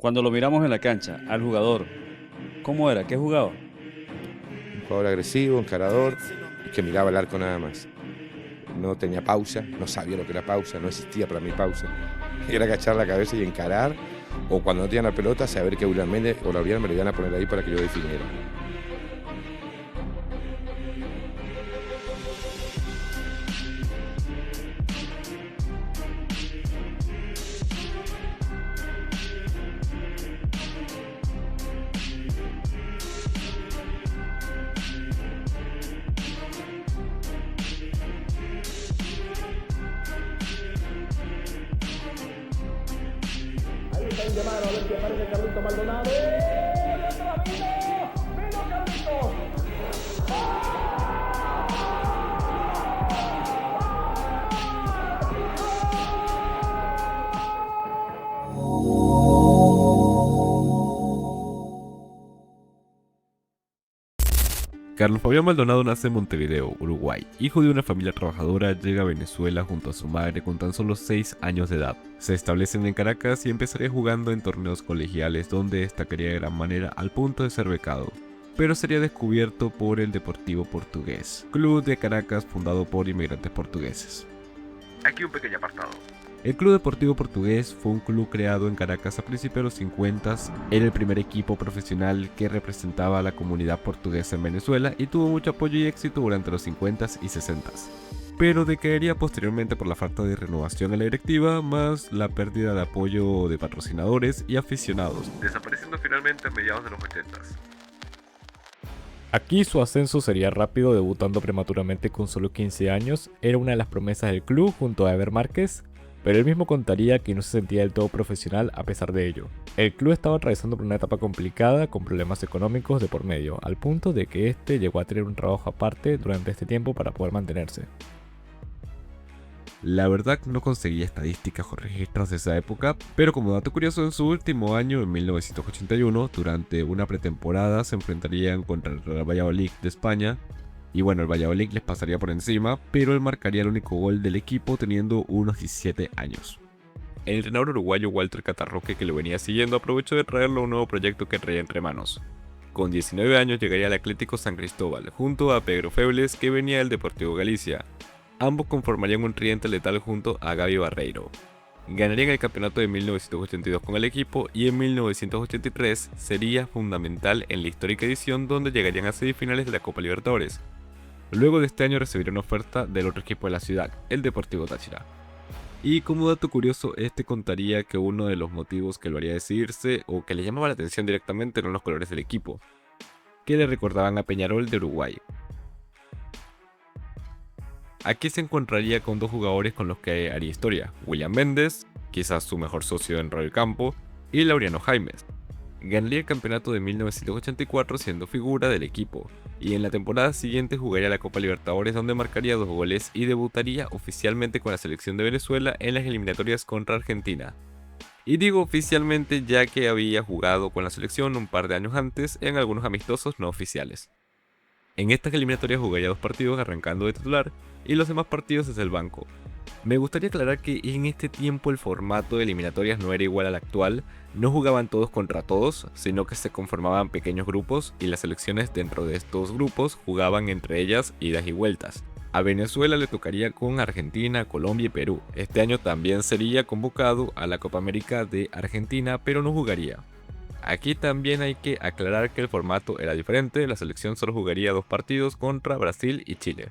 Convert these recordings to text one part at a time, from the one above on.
Cuando lo miramos en la cancha, al jugador, ¿cómo era? ¿Qué jugaba? Un jugador agresivo, encarador, y que miraba el arco nada más. No tenía pausa, no sabía lo que era pausa, no existía para mí pausa. Era agachar la cabeza y encarar, o cuando no tenían la pelota, saber que William Méndez o Lauriano me lo iban a poner ahí para que yo definiera. Ahí está el llamado, a ver si aparece Carlito Maldonado. ¡Dentro vino! ¡Vino Carlitos! Carlos Fabián Maldonado nace en Montevideo, Uruguay. Hijo de una familia trabajadora, llega a Venezuela junto a su madre con tan solo 6 años de edad. Se establecen en Caracas y empezaría jugando en torneos colegiales donde destacaría de gran manera al punto de ser becado. Pero sería descubierto por el Deportivo Portugués, club de Caracas fundado por inmigrantes portugueses. Aquí un pequeño apartado. El Club Deportivo Portugués fue un club creado en Caracas a principios de los 50. Era el primer equipo profesional que representaba a la comunidad portuguesa en Venezuela y tuvo mucho apoyo y éxito durante los 50s y 60s. Pero decaería posteriormente por la falta de renovación en la directiva, más la pérdida de apoyo de patrocinadores y aficionados, desapareciendo finalmente a mediados de los 80s. Aquí su ascenso sería rápido, debutando prematuramente con solo 15 años. Era una de las promesas del club junto a Ever Márquez, pero él mismo contaría que no se sentía del todo profesional a pesar de ello. El club estaba atravesando por una etapa complicada con problemas económicos de por medio, al punto de que este llegó a tener un trabajo aparte durante este tiempo para poder mantenerse. La verdad no conseguí estadísticas o registros de esa época, pero como dato curioso, en su último año, en 1981, durante una pretemporada se enfrentarían contra el Real Valladolid de España, y bueno, el Valladolid les pasaría por encima, pero él marcaría el único gol del equipo teniendo unos 17 años. El entrenador uruguayo Walter Catarroque, que lo venía siguiendo, aprovechó de traerlo a un nuevo proyecto que traía entre manos. Con 19 años llegaría al Atlético San Cristóbal, junto a Pedro Febles, que venía del Deportivo Galicia. Ambos conformarían un tridente letal junto a Gaby Barreiro. Ganarían el campeonato de 1982 con el equipo y en 1983 sería fundamental en la histórica edición donde llegarían a semifinales de la Copa Libertadores. Luego de este año recibiría una oferta del otro equipo de la ciudad, el Deportivo Táchira. Y como dato curioso, este contaría que uno de los motivos que lo haría decidirse o que le llamaba la atención directamente eran los colores del equipo, que le recordaban a Peñarol de Uruguay. Aquí se encontraría con dos jugadores con los que haría historia, William Méndez, quizás su mejor socio dentro del campo, y Laureano Jaimes. Ganaría el campeonato de 1984 siendo figura del equipo, y en la temporada siguiente jugaría la Copa Libertadores donde marcaría 2 goles y debutaría oficialmente con la selección de Venezuela en las eliminatorias contra Argentina. Y digo oficialmente ya que había jugado con la selección un par de años antes en algunos amistosos no oficiales. En estas eliminatorias jugaría 2 partidos arrancando de titular y los demás partidos desde el banco. Me gustaría aclarar que en este tiempo el formato de eliminatorias no era igual al actual, no jugaban todos contra todos, sino que se conformaban pequeños grupos y las selecciones dentro de estos grupos jugaban entre ellas idas y vueltas. A Venezuela le tocaría con Argentina, Colombia y Perú. Este año también sería convocado a la Copa América de Argentina, pero no jugaría. Aquí también hay que aclarar que el formato era diferente, la selección solo jugaría 2 partidos contra Brasil y Chile.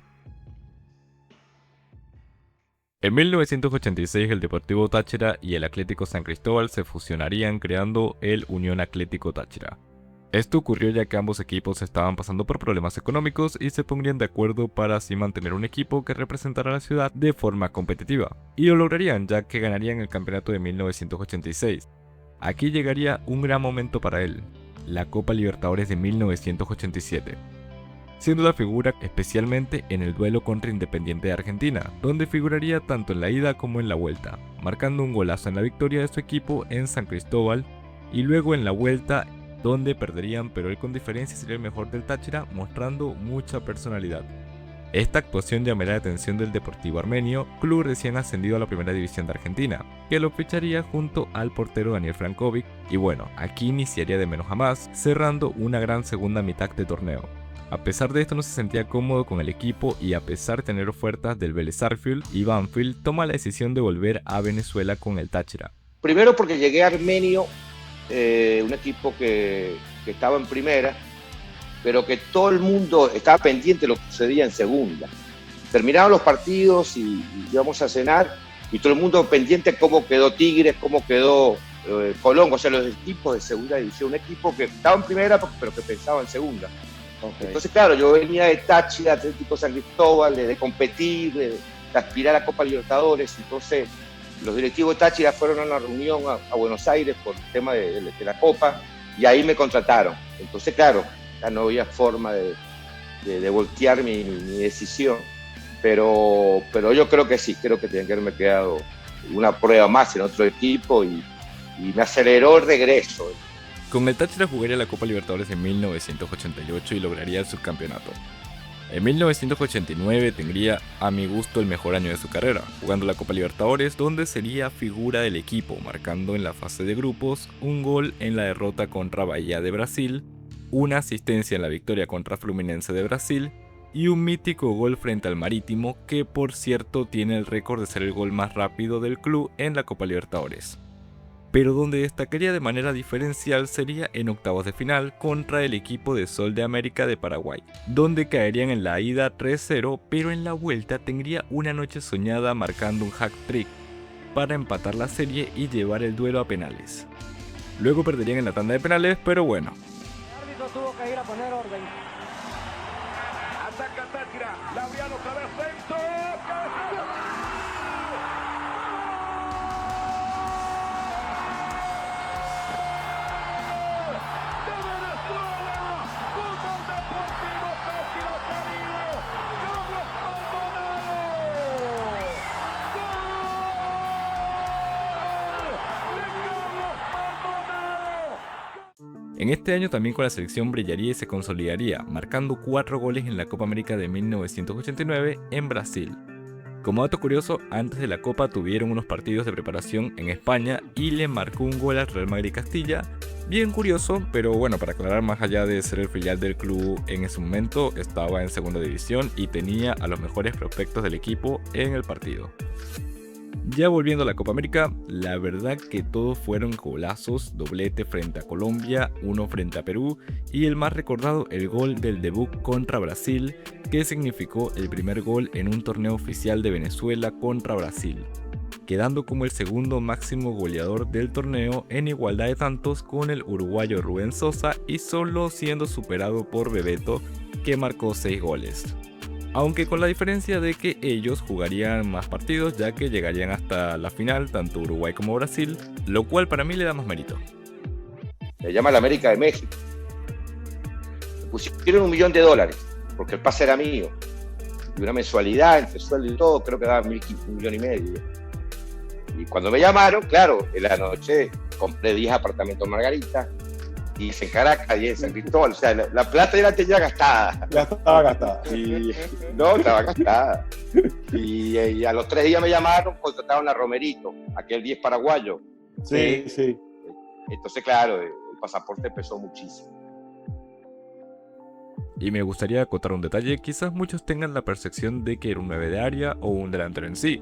En 1986 el Deportivo Táchira y el Atlético San Cristóbal se fusionarían creando el Unión Atlético Táchira. Esto ocurrió ya que ambos equipos estaban pasando por problemas económicos y se pondrían de acuerdo para así mantener un equipo que representara a la ciudad de forma competitiva. Y lo lograrían ya que ganarían el campeonato de 1986. Aquí llegaría un gran momento para él, la Copa Libertadores de 1987. Siendo la figura especialmente en el duelo contra Independiente de Argentina, donde figuraría tanto en la ida como en la vuelta, marcando un golazo en la victoria de su equipo en San Cristóbal y luego en la vuelta donde perderían, pero él con diferencia sería el mejor del Táchira, mostrando mucha personalidad. Esta actuación llamaría la atención del Deportivo Armenio, club recién ascendido a la primera división de Argentina, que lo ficharía junto al portero Daniel Frankovic, y bueno, aquí iniciaría de menos a más, cerrando una gran segunda mitad de torneo. A pesar de esto no se sentía cómodo con el equipo y a pesar de tener ofertas del Vélez Sarsfield y Banfield, toma la decisión de volver a Venezuela con el Táchira. Primero porque llegué a Armenio, un equipo que estaba en primera, pero que todo el mundo estaba pendiente de lo que sucedía en segunda. Terminaban los partidos y íbamos a cenar y todo el mundo pendiente cómo quedó Tigres, cómo quedó Colón, o sea, los equipos de segunda división, un equipo que estaba en primera pero que pensaba en segunda. Okay. Entonces, claro, yo venía de Táchira, Atlético San Cristóbal, de competir, de aspirar a Copa Libertadores. Entonces, los directivos de Táchira fueron a una reunión a Buenos Aires por el tema de la Copa y ahí me contrataron. Entonces, claro, ya no había forma de voltear mi decisión. Pero yo creo que sí, creo que tenía que haberme quedado una prueba más en otro equipo y me aceleró el regreso. Con el Táchira jugaría la Copa Libertadores en 1988 y lograría el subcampeonato. En 1989 tendría, a mi gusto, el mejor año de su carrera, jugando la Copa Libertadores, donde sería figura del equipo, marcando en la fase de grupos un gol en la derrota contra Bahía de Brasil, una asistencia en la victoria contra Fluminense de Brasil y un mítico gol frente al Marítimo, que por cierto tiene el récord de ser el gol más rápido del club en la Copa Libertadores. Pero donde destacaría de manera diferencial sería en octavos de final contra el equipo de Sol de América de Paraguay, donde caerían en la ida 3-0, pero en la vuelta tendría una noche soñada marcando un hat-trick para empatar la serie y llevar el duelo a penales. Luego perderían en la tanda de penales, pero bueno. El árbitro tuvo que ir a poner orden. Ataca Táchira, Laureano otra vez centro, cabezazo. En este año también con la selección brillaría y se consolidaría, marcando 4 goles en la Copa América de 1989 en Brasil. Como dato curioso, antes de la Copa tuvieron unos partidos de preparación en España y le marcó un gol al Real Madrid Castilla. Bien curioso, pero bueno, para aclarar, más allá de ser el filial del club en ese momento, estaba en segunda división y tenía a los mejores prospectos del equipo en el partido. Ya volviendo a la Copa América, la verdad que todos fueron golazos, doblete frente a Colombia, uno frente a Perú y el más recordado, el gol del debut contra Brasil, que significó el primer gol en un torneo oficial de Venezuela contra Brasil, quedando como el segundo máximo goleador del torneo en igualdad de tantos con el uruguayo Rubén Sosa y solo siendo superado por Bebeto, que marcó 6 goles. Aunque con la diferencia de que ellos jugarían más partidos, ya que llegarían hasta la final tanto Uruguay como Brasil, lo cual para mí le da más mérito. Se llama la América de México. Me pusieron $1 millón, porque el pase era mío. Y una mensualidad, entre sueldo y todo, creo que daba $1,500,000, $1,500,000. Y cuando me llamaron, claro, en la noche compré 10 apartamentos en Margarita, 10 en Caracas, 10 en San Cristóbal. O sea, la plata ya la tenía gastada. Ya estaba gastada. No, estaba gastada. Y a los 3 días me llamaron, contrataron a Romerito, aquel 10 paraguayo. Sí, sí. Entonces, claro, el pasaporte pesó muchísimo. Y me gustaría acotar un detalle, quizás muchos tengan la percepción de que era un 9 de área o un delantero en sí,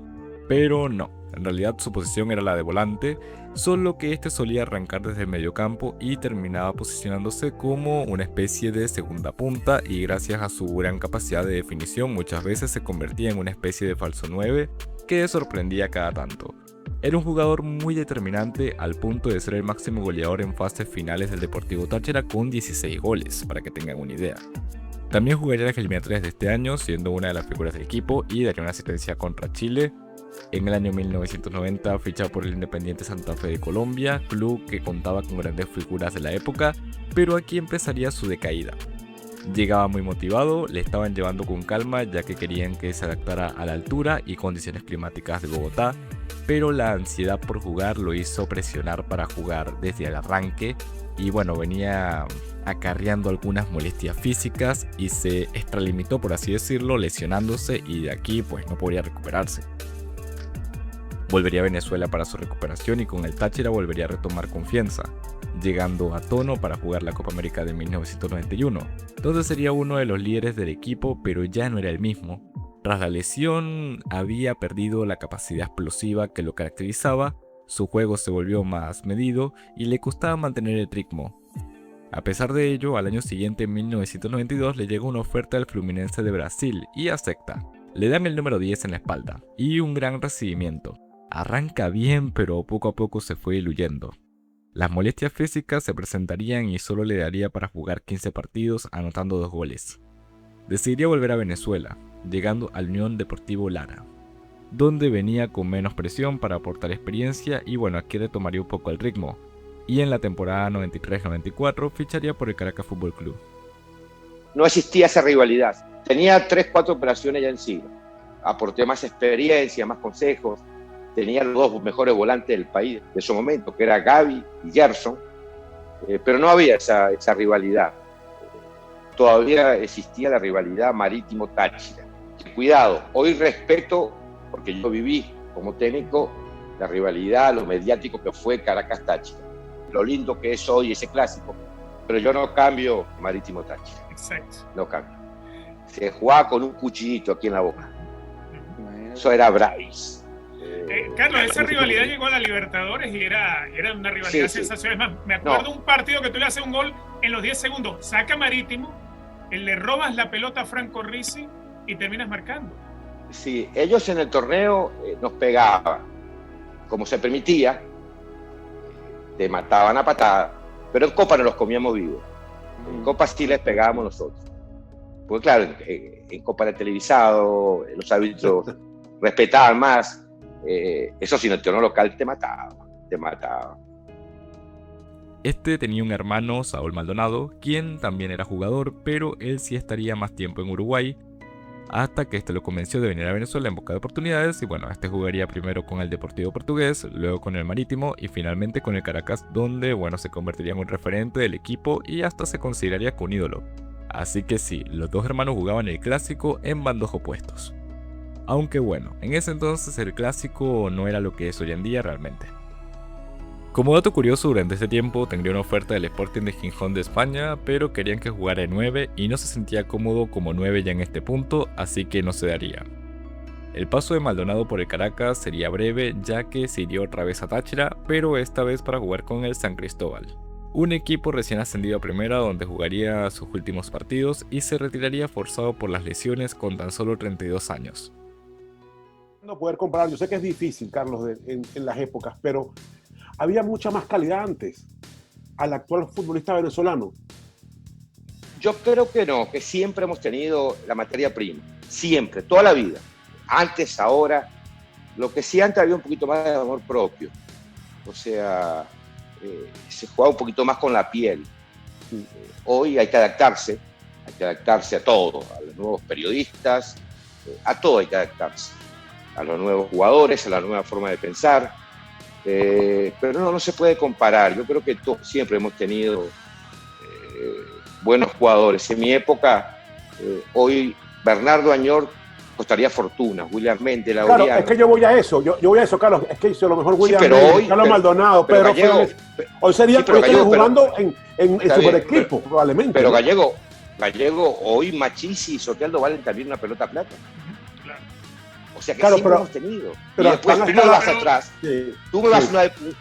pero no, en realidad su posición era la de volante, solo que este solía arrancar desde el mediocampo y terminaba posicionándose como una especie de segunda punta y gracias a su gran capacidad de definición muchas veces se convertía en una especie de falso 9 que sorprendía cada tanto. Era un jugador muy determinante al punto de ser el máximo goleador en fases finales del Deportivo Táchira con 16 goles, para que tengan una idea. También jugaría las eliminatorias de este año, siendo una de las figuras del equipo y daría una asistencia contra Chile. En el año 1990 ficha por el Independiente Santa Fe de Colombia, club que contaba con grandes figuras de la época, pero aquí empezaría su decaída. Llegaba muy motivado, le estaban llevando con calma ya que querían que se adaptara a la altura y condiciones climáticas de Bogotá, pero la ansiedad por jugar lo hizo presionar para jugar desde el arranque y bueno, venía acarreando algunas molestias físicas y se extralimitó, por así decirlo, lesionándose y de aquí pues no podía recuperarse. Volvería a Venezuela para su recuperación y con el Táchira volvería a retomar confianza, llegando a tono para jugar la Copa América de 1991, donde sería uno de los líderes del equipo, pero ya no era el mismo. Tras la lesión, había perdido la capacidad explosiva que lo caracterizaba, su juego se volvió más medido y le costaba mantener el ritmo. A pesar de ello, al año siguiente, en 1992, le llegó una oferta del Fluminense de Brasil y acepta. Le dan el número 10 en la espalda y un gran recibimiento. Arranca bien, pero poco a poco se fue diluyendo. Las molestias físicas se presentarían y solo le daría para jugar 15 partidos, anotando 2 goles. Decidiría volver a Venezuela, llegando al Unión Deportivo Lara, donde venía con menos presión para aportar experiencia y bueno, aquí retomaría un poco el ritmo. Y en la temporada 93-94 ficharía por el Caracas Fútbol Club. No existía esa rivalidad. Tenía 3-4 operaciones ya encima. Aporté más experiencia, más consejos. Tenía los 2 mejores volantes del país de ese momento, que era Gaby y Gerson. Pero no había esa rivalidad. Todavía existía la rivalidad Marítimo-Táchira. Cuidado, hoy respeto, porque yo viví como técnico, la rivalidad, lo mediático que fue Caracas-Táchira. Lo lindo que es hoy ese clásico, pero yo no cambio Marítimo-Táchira. Exacto. No cambio. Se jugaba con un cuchillito aquí en la boca. Eso era bravis. Carlos, esa rivalidad llegó a la Libertadores y era una rivalidad sensacional. Es más, me acuerdo un partido que tú le haces un gol en los 10 segundos, saca Marítimo, le robas la pelota a Franco Rizzi y terminas marcando. Sí, ellos en el torneo nos pegaban, como se permitía, te mataban a patada, pero en Copa no los comíamos vivos. En Copa sí les pegábamos nosotros. Porque claro, en Copa era televisado, los árbitros respetaban más. Eso si en el torneo local te mataba. Este tenía un hermano, Saúl Maldonado, quien también era jugador, pero él sí estaría más tiempo en Uruguay, hasta que este lo convenció de venir a Venezuela en busca de oportunidades, y bueno, este jugaría primero con el Deportivo Portugués, luego con el Marítimo y finalmente con el Caracas, donde bueno, se convertiría en un referente del equipo y hasta se consideraría que un ídolo. Así que sí, los 2 hermanos jugaban el clásico en bandos opuestos. Aunque bueno, en ese entonces el clásico no era lo que es hoy en día realmente. Como dato curioso, durante ese tiempo tendría una oferta del Sporting de Gijón de España, pero querían que jugara de 9 y no se sentía cómodo como 9 ya en este punto, así que no se daría. El paso de Maldonado por el Caracas sería breve, ya que se iría otra vez a Táchira, pero esta vez para jugar con el San Cristóbal, un equipo recién ascendido a primera donde jugaría sus últimos partidos y se retiraría forzado por las lesiones con tan solo 32 años. No poder comparar, yo sé que es difícil, Carlos, en las épocas, pero había mucha más calidad antes al actual futbolista venezolano. Yo creo que no, que siempre hemos tenido la materia prima, siempre, toda la vida. Antes, ahora, lo que sí antes había un poquito más de amor propio. O sea, se jugaba un poquito más con la piel. Hoy hay que adaptarse a todo, a los nuevos periodistas, a todo hay que adaptarse. A los nuevos jugadores, a la nueva forma de pensar, pero no se puede comparar. Yo creo que siempre hemos tenido buenos jugadores. En mi época, hoy Bernardo Añor costaría fortuna, William Méndez, Laureano. Claro, es que yo voy a eso, Carlos, es que hizo a lo mejor William Méndez, Carlos Maldonado, pero Gallego, hoy sería jugando en super equipo, probablemente. Pero ¿no? Gallego, hoy Machisi y Soteldo valen también una pelota plata. O sea que claro, siempre hemos tenido. Pero y después tú me vas atrás. Sí, tú me vas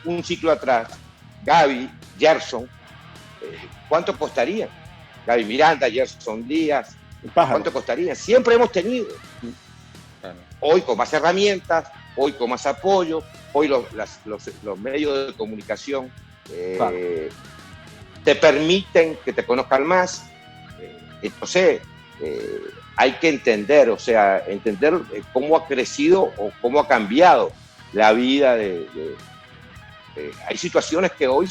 un ciclo atrás. Gaby, Gerson, ¿cuánto costaría? Gaby Miranda, Gerson Díaz, ¿cuánto costaría? Siempre hemos tenido. Hoy con más herramientas, hoy con más apoyo, hoy los medios de comunicación te permiten que te conozcan más. Entonces, hay que entender, cómo ha crecido o cómo ha cambiado la vida hay situaciones que hoy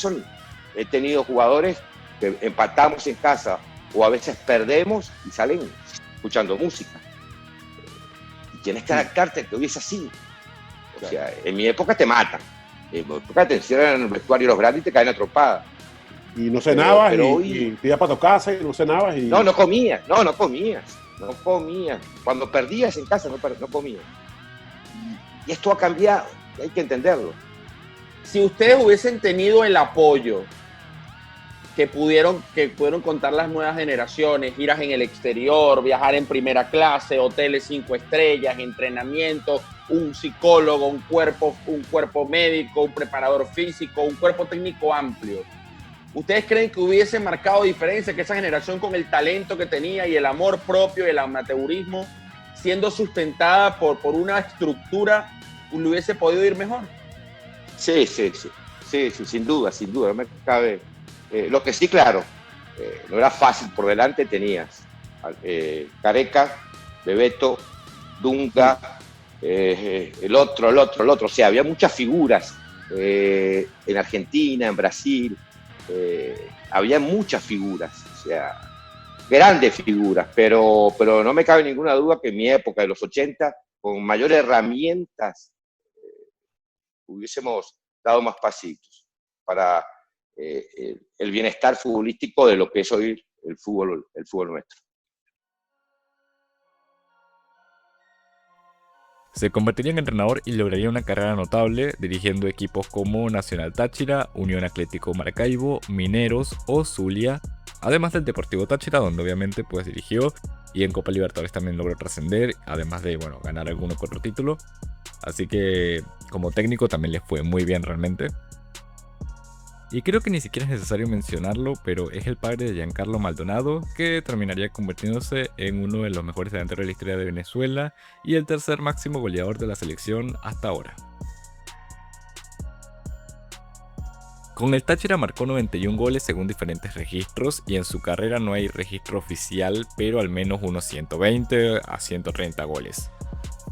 he tenido jugadores que empatamos en casa o a veces perdemos y salen escuchando música. Y tienes que adaptarte, que hoy es así. O sea, en mi época te matan. En mi época te encierran en el vestuario los grandes y te caen a trompadas. Y no cenabas, y te ibas para tu casa y no cenabas. No comías. No comías. Cuando perdías en casa no comías. Y esto ha cambiado. hay que entenderlo. Si ustedes hubiesen tenido el apoyo que pudieron contar las nuevas generaciones, giras en el exterior, viajar en primera clase, hoteles 5 estrellas, entrenamiento, un psicólogo, un cuerpo médico, un preparador físico, un cuerpo técnico amplio, ¿ustedes creen que hubiese marcado diferencia, que esa generación con el talento que tenía y el amor propio y el amateurismo, siendo sustentada por una estructura, le hubiese podido ir mejor? Sí, sin duda, no me cabe. Lo que sí, claro, no era fácil. Por delante tenías Careca, Bebeto, Dunga, el otro. O sea, había muchas figuras en Argentina, en Brasil. Había muchas figuras, o sea, grandes figuras, pero no me cabe ninguna duda que en mi época, de los 80, con mayores herramientas, hubiésemos dado más pasitos para el bienestar futbolístico de lo que es hoy el fútbol nuestro. Se convertiría en entrenador y lograría una carrera notable dirigiendo equipos como Nacional Táchira, Unión Atlético Maracaibo, Mineros o Zulia, además del Deportivo Táchira, donde obviamente pues dirigió, y en Copa Libertadores también logró trascender, además de ganar alguno que otro título. Así que como técnico también le fue muy bien realmente. Y creo que ni siquiera es necesario mencionarlo, pero es el padre de Giancarlo Maldonado, que terminaría convirtiéndose en uno de los mejores delanteros de la historia de Venezuela y el tercer máximo goleador de la selección hasta ahora. Con el Táchira marcó 91 goles según diferentes registros, y en su carrera no hay registro oficial, pero al menos unos 120 a 130 goles.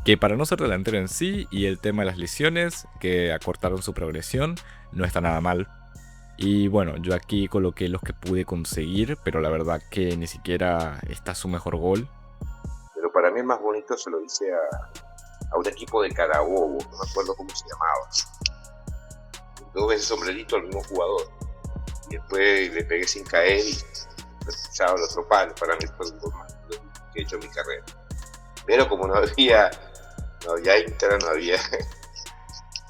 Que para no ser delantero en sí, y el tema de las lesiones que acortaron su progresión, no está nada mal. Y bueno, yo aquí coloqué los que pude conseguir, pero la verdad que ni siquiera está su mejor gol. Pero para mí el más bonito se lo hice a un equipo de Carabobo, no me acuerdo cómo se llamaba. 2 veces sombrerito al mismo jugador. Y después le pegué sin caer y me expulsaba el otro palo. Para mí fue un gol más que he hecho en mi carrera. Pero como no había Instagram, no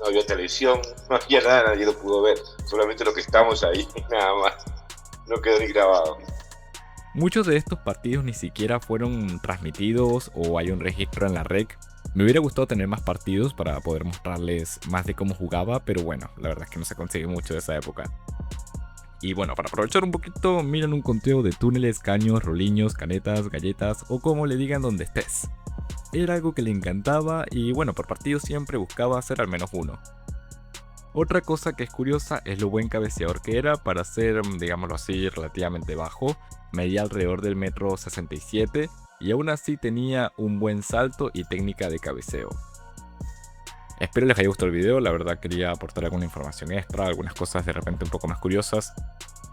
había televisión, no había nada, nadie lo pudo ver, solamente lo que estamos ahí, nada más, no quedó ni grabado. Muchos de estos partidos ni siquiera fueron transmitidos o hay un registro en la rec. Me hubiera gustado tener más partidos para poder mostrarles más de cómo jugaba, pero bueno, la verdad es que no se consigue mucho de esa época. Y bueno, para aprovechar un poquito, miren un conteo de túneles, caños, roliños, canetas, galletas o como le digan donde estés. Era algo que le encantaba y bueno, por partido siempre buscaba hacer al menos uno. Otra cosa que es curiosa es lo buen cabeceador que era para ser, digámoslo así, relativamente bajo. Medía alrededor del 1,67 m y aún así tenía un buen salto y técnica de cabeceo. Espero les haya gustado el video, la verdad quería aportar alguna información extra, algunas cosas de repente un poco más curiosas.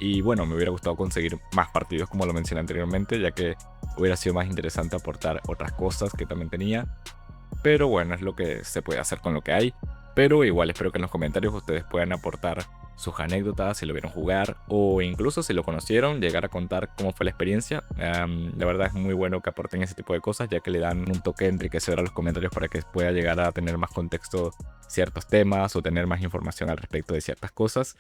Y bueno, me hubiera gustado conseguir más partidos como lo mencioné anteriormente, ya que hubiera sido más interesante aportar otras cosas que también tenía. Pero bueno, es lo que se puede hacer con lo que hay. Pero igual espero que en los comentarios ustedes puedan aportar sus anécdotas, si lo vieron jugar o incluso si lo conocieron, llegar a contar cómo fue la experiencia. La verdad es muy bueno que aporten ese tipo de cosas, ya que le dan un toque enriquecedor a los comentarios para que pueda llegar a tener más contexto ciertos temas o tener más información al respecto de ciertas cosas.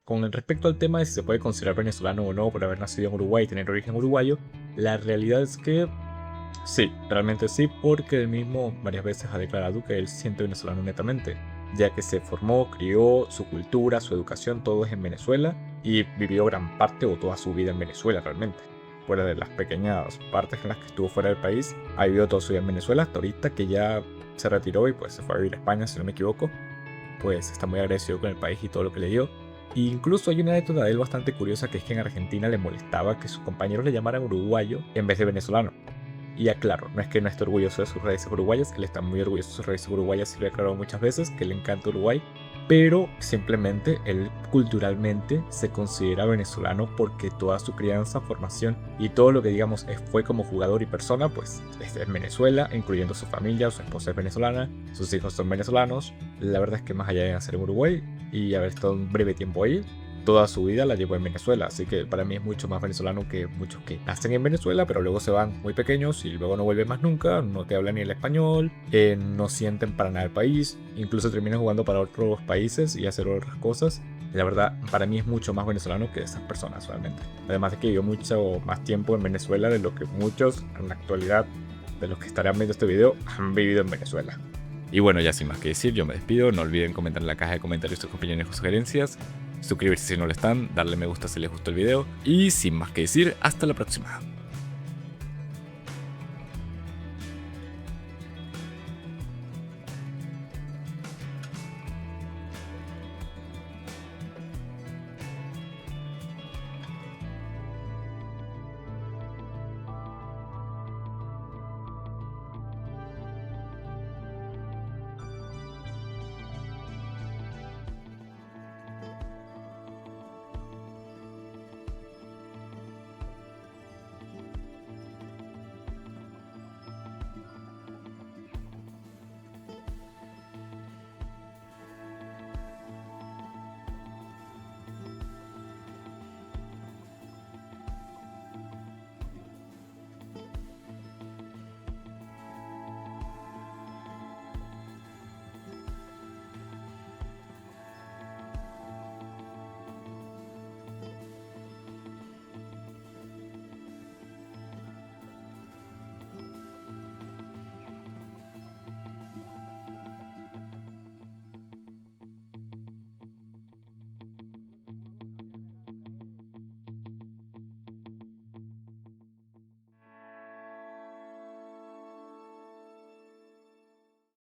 Con respecto al tema de si se puede considerar venezolano o no por haber nacido en Uruguay y tener origen uruguayo, la realidad es que sí, realmente sí, porque él mismo varias veces ha declarado que él se siente venezolano netamente, ya que se formó, crió, su cultura, su educación, todo es en Venezuela y vivió gran parte o toda su vida en Venezuela realmente. Fuera de las pequeñas partes en las que estuvo fuera del país, ha vivido toda su vida en Venezuela hasta ahorita que ya se retiró y pues se fue a vivir a España, si no me equivoco. Pues está muy agradecido con el país y todo lo que le dio. E incluso hay una anécdota de él bastante curiosa, que es que en Argentina le molestaba que sus compañeros le llamaran uruguayo en vez de venezolano. Y aclaro, no es que no esté orgulloso de sus raíces uruguayas, él está muy orgulloso de sus raíces uruguayas y lo ha aclarado muchas veces, que le encanta Uruguay, pero simplemente él culturalmente se considera venezolano porque toda su crianza, formación y todo lo que digamos fue como jugador y persona, pues es en Venezuela, incluyendo su familia, su esposa es venezolana, sus hijos son venezolanos. La verdad es que más allá de nacer en Uruguay y haber estado un breve tiempo ahí, toda su vida la llevó en Venezuela, así que para mí es mucho más venezolano que muchos que nacen en Venezuela, pero luego se van muy pequeños y luego no vuelven más nunca, no te hablan ni el español, no sienten para nada el país, incluso terminan jugando para otros países y hacer otras cosas. Y la verdad, para mí es mucho más venezolano que esas personas realmente. Además de que vivió mucho más tiempo en Venezuela de lo que muchos en la actualidad de los que estarán viendo este video han vivido en Venezuela. Y bueno, ya sin más que decir, yo me despido. No olviden comentar en la caja de comentarios sus opiniones o sugerencias, suscribirse si no lo están, darle me gusta si les gustó el video, y sin más que decir, hasta la próxima.